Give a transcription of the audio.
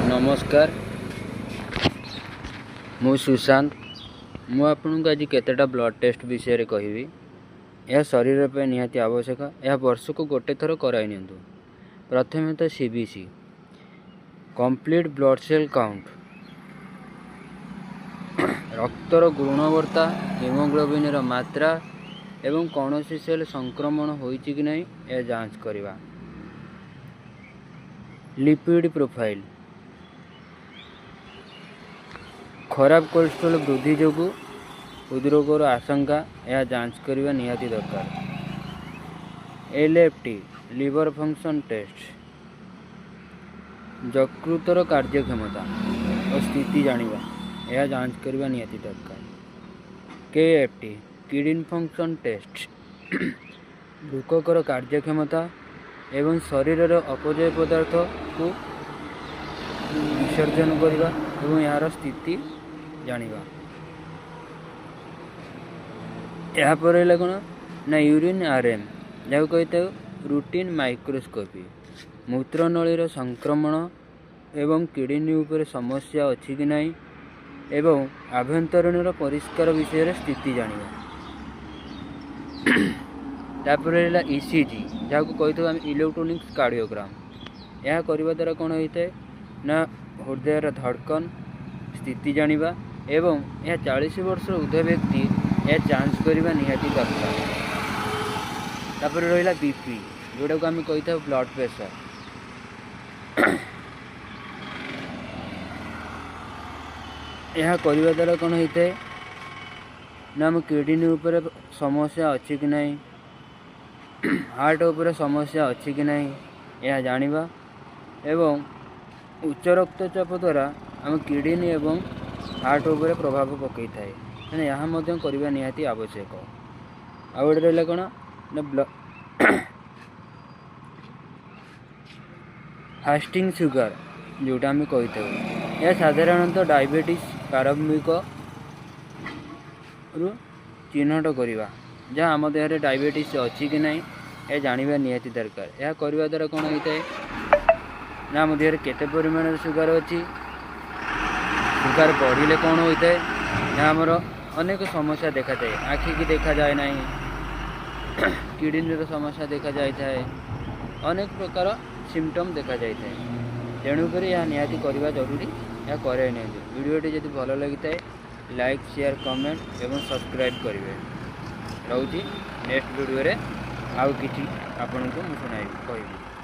नमस्कार मु सुशांत मु आपको आज केतेटा ब्लड टेस्ट विषय रे कहबी। यह शरीर पे निहाती आवश्यक। यह वर्ष को गोटे थर कराई नियंतु। प्रथम तो CBC complete blood cell count रक्तर गुणवत्ता हिमोग्लोबिन मात्रा एवं कौन सी सेल संक्रमण होइछि कि नहीं यह जांच करवा। लिपिड प्रोफाइल खराब कोलेस्ट्रॉल वृद्धि जो हृदरोगर आशंका यह जांच करने निहाती दरकार। एलएफटी लिवर फंक्शन टेस्ट यकृतर कार्यक्षमता और स्थिति जानिबा यह जांच करने निहाती दरकार। केएफटी किडनी फंक्शन टेस्ट वृक्कर कार्यक्षमता एवं शरीर अपजय पदार्थ को विसर्जन करने एवं यार स्थिति जानिबा। यहाँ पर कौन ना यूरिन आरएम जहाँ कहते रूटीन माइक्रोस्कोपी मूत्रनली संक्रमण एवं किडनी उपर समस्या अच्छी कि नहीं एवं आभ्यंतरण परिष्कार विषय स्थिति जानिबा। तापर ईसीजी जहाँ को कहते आम इलेक्ट्रोनिक्स कार्डियोग्राम यह करने द्वारा कौन होता है ना हृदयर धड़कन स्थिति जानिबा एवं यह 40 वर्ष ऊर्ध्व व्यक्ति यह जांच करने निहाती दरकार। तापर रहा बीपी जोटा को आम कही ब्लड प्रेशर यह करने द्वारा कौन होता है ना आम किडनी उपर समस्या अच्छी कि नहीं हार्ट उपर समस्या अच्छी कि नहीं यह जानिबा एवं उच्च रक्तचाप द्वारा आम किडनी एवं हार्ट उपर प्रभाव पकई थाए मैंने यहाँ करवा निहाती आवश्यक। आउ गोटे रहा कौन ना फास्टिंग सुगर जोटा आम कही यह साधारणतः डायबिटीज प्रारंभिक चिन्हट करवा जहाँ आम देह डायबिटीज अच्छी कि नहीं यह जानवा निहाती दरकार। यह करने द्वारा कौन होता है ना आम देह केते परिमाण सुगर अच्छी सुगर बढ़िले कौन होता है ना आमर अनेक समस्या देखा जाए आखि की देखा जाए ना किडनी समस्या देखा जाए अनेक प्रकार सिम्पटम देखा जाए तेणुक यह निहाती करवा जरूरी यह करे नहीं। वीडियोटी जब भल लगी है लाइक शेयर कमेंट एवं सब्सक्राइब करेंगे। रोची नेक्स्ट वीडियो रे आउ किसी आपन को सुनाई कहबी।